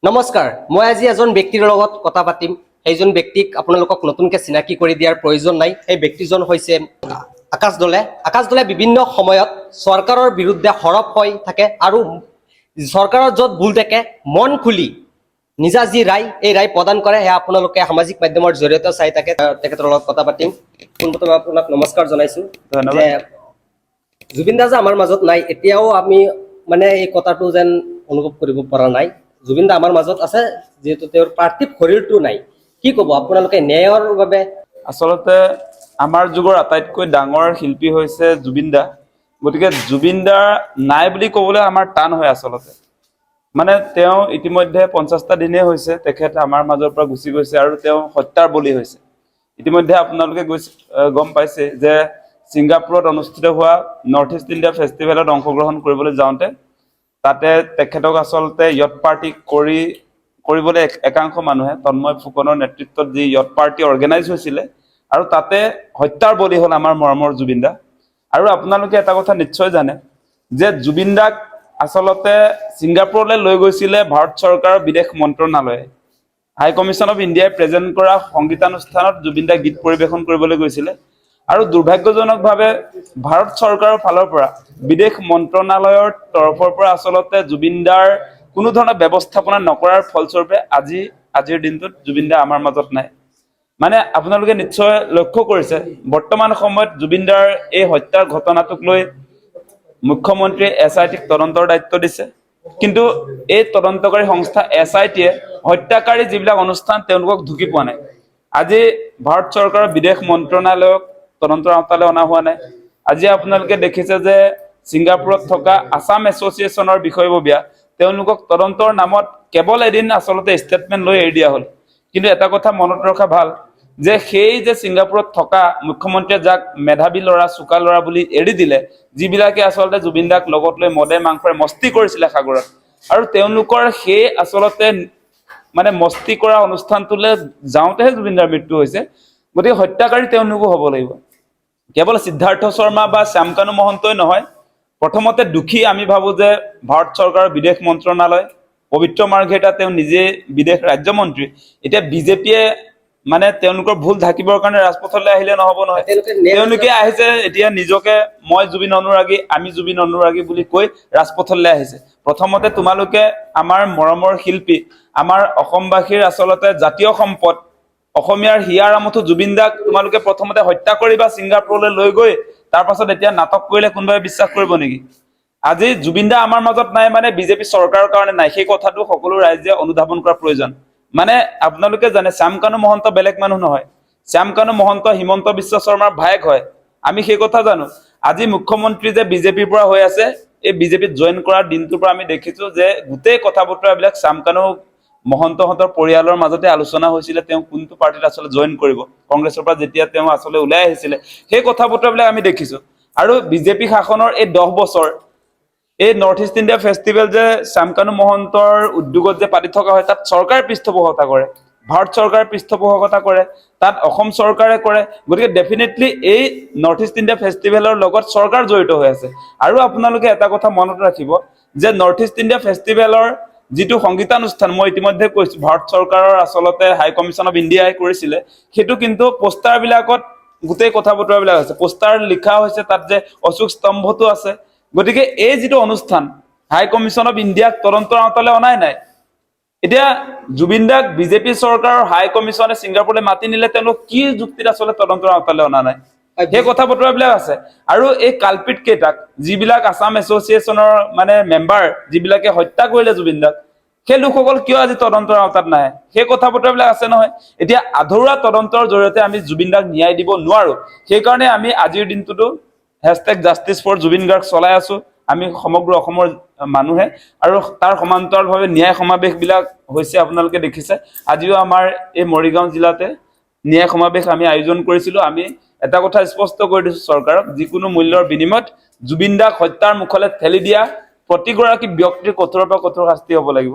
নমস্কাৰ, মই আজি এজন ব্যক্তিৰ লগত কথা পাতিম। সেইজন ব্যক্তিক আপোনালোকক নতুনকৈ চিনাকি কৰি দিয়াৰ প্ৰয়োজন নাই। সেই ব্যক্তিজন হৈছে আকাশ দলে। আকাশ দলে বিভিন্ন সময়ত চৰকাৰৰ বিৰুদ্ধে সৰব হৈ থাকে আৰু চৰকাৰৰ য'ত ভুল থাকে মন খুলি নিজা যি ৰায় এই ৰায় প্ৰদান কৰে। সেয়া আপোনালোকে সামাজিক মাধ্যমৰ জৰিয়তে চাই থাকে। তেখেতৰ লগত কথা পাতিম। পোনপ্ৰথমে আপোনাক নমস্কাৰ জনাইছোঁ। যে জুবিন দা যে আমাৰ মাজত নাই, এতিয়াও আমি এই কথাটো যেন অনুভৱ কৰিব পৰা নাই। জুবিন দা আমাৰ মাজত আছে, যেহেতু তেওঁৰ পাৰ্থিৱ শৰীৰটো নাই। কি ক'ব আপোনালোকে ন্যায়ৰ বাবে? আচলতে আমাৰ যুগৰ আটাইতকৈ ডাঙৰ শিল্পী হৈছে জুবিন দা। গতিকে জুবিন দা নাই বুলি ক'বলৈ আমাৰ টান হয়। আচলতে তেওঁ ইতিমধ্যে 50টা দিনেই হৈছে তেখেত আমাৰ মাজৰ পৰা গুচি গৈছে আৰু তেওঁ হত্যাৰ বলি হৈছে। ইতিমধ্যে আপোনালোকে গম পাইছে যে ছিংগাপুৰত অনুষ্ঠিত হোৱা নৰ্থ ইষ্ট ইণ্ডিয়া ফেষ্টিভেলত অংশগ্ৰহণ কৰিবলৈ যাওঁতে তাতে তেখেতক আচলতে য়ট পাৰ্টি কৰিবলৈ একাংশ মানুহে তন্ময় ফুকনৰ নেতৃত্বত যি য়ট পাৰ্টি অৰ্গেনাইজ হৈছিলে আৰু তাতে হত্যাৰ বলি হ'ল আমাৰ মৰমৰ জুবিন দা। আৰু আপোনালোকে এটা কথা নিশ্চয় জানে যে জুবিন দাক আচলতে ছিংগাপুৰলৈ লৈ গৈছিলে ভাৰত চৰকাৰৰ বিদেশ মন্ত্ৰণালয়ে। হাই কমিশ্যন অফ ইণ্ডিয়াই প্ৰেজেণ্ট কৰা সংগীতানুষ্ঠানত জুবিন দাই গীত পৰিৱেশন কৰিবলৈ গৈছিলে আৰু দুৰ্ভাগ্যজনকভাৱে ভাৰত চৰকাৰৰ ফালৰ পৰা বিদেশ মন্ত্ৰণালয়ৰ তৰফৰ পৰা আচলতে জুবিন দাৰ কোনো ধৰণৰ ব্যৱস্থাপনা নকৰাৰ ফলস্বৰূপে আজিৰ দিনটোত জুবিন দা আমাৰ মাজত নাই। আপোনালোকে নিশ্চয় লক্ষ্য কৰিছে বৰ্তমান সময়ত জুবিন দাৰ এই হত্যাৰ ঘটনাটোক লৈ মুখ্যমন্ত্ৰীয়ে SITক তদন্তৰ দায়িত্ব দিছে, কিন্তু এই তদন্তকাৰী সংস্থা SITয়ে হত্যাকাৰী যিবিলাক অনুষ্ঠান তেওঁলোকক ঢুকি পোৱা নাই। আজি ভাৰত চৰকাৰৰ বিদেশ মন্ত্ৰণালয়ক তদন্তৰ আওতালৈ অনা হোৱা নাই। আজি আপোনালোকে দেখিছে যে ছিংগাপুৰত থকা আছাম এছ'চিয়েশ্যনৰ বিষয়ববীয়া তেওঁলোকক তদন্তৰ নামত কেৱল এদিন আচলতে ষ্টেটমেণ্ট লৈ এৰি দিয়া হ'ল। কিন্তু এটা কথা মনত ৰখা ভাল যে সেই যে ছিংগাপুৰত থকা মুখ্যমন্ত্ৰীয়ে যাক মেধাৱী ল'ৰা চোকা ল'ৰা বুলি এৰি দিলে, যিবিলাকে আচলতে জুবিন দাক লগত লৈ মদে মাংসৰে মস্তি কৰিছিলে সাগৰত, আৰু তেওঁলোকৰ সেই আচলতে মস্তি কৰা অনুষ্ঠানটোলৈ যাওঁতেহে জুবিন দাৰ মৃত্যু হৈছে। গতিকে হত্যাকাৰী তেওঁলোকো হ'ব লাগিব। কেৱল সিদ্ধাৰ্থ শৰ্মা বা শ্যামকানু মহন্তই নহয়, প্ৰথমতে দুখী আমি ভাবো যে ভাৰত চৰকাৰৰ বিদেশ মন্ত্ৰণালয়, পবিত্ৰ মাৰ্ঘেৰিটা তেওঁ নিজে বিদেশ ৰাজ্যমন্ত্ৰী। এতিয়া বিজেপিয়ে তেওঁলোকৰ ভুল ঢাকিবৰ কাৰণে ৰাজপথলৈ আহিলে নহ'ব নহয়। তেওঁলোকে আহিছে এতিয়া নিজকে মই জুবিন অনুৰাগী, আমি জুবিন অনুৰাগী বুলি কৈ ৰাজপথলৈ আহিছে। প্ৰথমতে তোমালোকে আমাৰ মৰমৰ শিল্পী, আমাৰ অসমবাসীৰ আচলতে জাতীয় সম্পদ, অসমীয়াৰ হিয়াৰ আমঠু জুবিন দাক তোমালোকে প্ৰথমতে হত্যা কৰিবা ছিংগাপুৰলৈ লৈ গৈ, তাৰ পাছত এতিয়া নাটক কৰিলে কোনোবাই বিশ্বাস কৰিব নেকি? আজি জুবিন দা আমাৰ মাজত নাই বিজেপি চৰকাৰৰ কাৰণে নাই, সেই কথাটো সকলো ৰাইজে অনুধাৱন কৰা প্ৰয়োজন। আপোনালোকে জানে শ্যামকানু মহন্ত বেলেগ মানুহ নহয়। শ্যামকানু মহন্ত হিমন্ত বিশ্ব শৰ্মাৰ ভায়েক হয়, আমি সেই কথা জানো। আজি মুখ্যমন্ত্ৰী যে বিজেপিৰ পৰা হৈ আছে, এই বিজেপিত জইন কৰাৰ দিনটোৰ পৰা আমি দেখিছো যে গোটেই কথা বতৰাবিলাক শ্যামকানু মহন্তহঁতৰ পৰিয়ালৰ মাজতে আলোচনা হৈছিলে তেওঁ কোনটো পাৰ্টিত আচলতে জইন কৰিব। কংগ্ৰেছৰ পৰা যেতিয়া তেওঁ আচলতে ওলাই আহিছিলে সেই কথা বতৰাবিলাক আমি দেখিছো। আৰু বিজেপি শাসনৰ এই 10 বছৰ এই নৰ্থ ইষ্ট ইণ্ডিয়া ফেষ্টিভেল যে শ্যামকানু মহন্তৰ উদ্যোগত যে পাতি থকা হয়, তাত চৰকাৰে পৃষ্ঠপোষকতা কৰে, ভাৰত চৰকাৰে পৃষ্ঠপোষকতা কৰে, তাত অসম চৰকাৰে কৰে। গতিকে ডেফিনেটলি এই নৰ্থ ইষ্ট ইণ্ডিয়া ফেষ্টিভেলৰ লগত চৰকাৰ জড়িত হৈ আছে। আৰু আপোনালোকে এটা কথা মনত ৰাখিব যে নৰ্থ ইষ্ট ইণ্ডিয়া ফেষ্টিভেলৰ যিটো সংগীতানুষ্ঠান মই ইতিমধ্যে কৈছো ভাৰত চৰকাৰৰ আচলতে হাই কমিশ্যন অফ ইণ্ডিয়াই কৰিছিলে, সেইটো কিন্তু পোষ্টাৰবিলাকত গোটেই কথা বতৰাবিলাক আছে। পোষ্টাৰ লিখা হৈছে তাত যে অশোক স্তম্ভটো আছে। গতিকে এই যিটো অনুষ্ঠান হাই কমিশ্যন অফ ইণ্ডিয়াক তদন্তৰ আওতালৈ অনাই নাই। এতিয়া জুবিন দাক বিজেপি চৰকাৰৰ হাই কমিশ্যনে ছিংগাপুৰলৈ মাতি নিলে তেওঁলোক কি যুক্তিত আচলতে তদন্তৰ আওতালৈ অনা নাই, সেই কথা বতৰাবিলাক আছে। আৰু এই কালপিট কেইটাক যিবিলাক আছাম এছ'চিয়েশ্যনৰ মেম্বাৰ যিবিলাকে হত্যা কৰিলে জুবিন দাক, সেই লোকসকল কিয় আজি তদন্তৰ আওতাত নাহে, সেই কথা বতৰাবিলাক আছে নহয়। এতিয়া আধৰুৱা তদন্তৰ জৰিয়তে আমি জুবিন দাক ন্যায় দিব নোৱাৰো। সেইকাৰণে আমি আজিৰ দিনটোতো #JusticeForJubin Garg চলাই আছো আমি সমগ্ৰ অসমৰ মানুহে, আৰু তাৰ সমান্তৰালভাৱে ন্যায় সমাৱেশবিলাক হৈছে আপোনালোকে দেখিছে। আজিও আমাৰ এই মৰিগাঁও জিলাতে ন্যায় সমাৱেশ আমি আয়োজন কৰিছিলো। আমি এটা কথা স্পষ্ট কৰি দিছো চৰকাৰক, যিকোনো মূল্যৰ বিনিময়ত জুবিন দাক হত্যাৰ মুখলৈ ঠেলি দিয়া প্ৰতিগৰাকী ব্যক্তিৰ কঠোৰৰ পৰা কঠোৰ শাস্তি হ'ব লাগিব।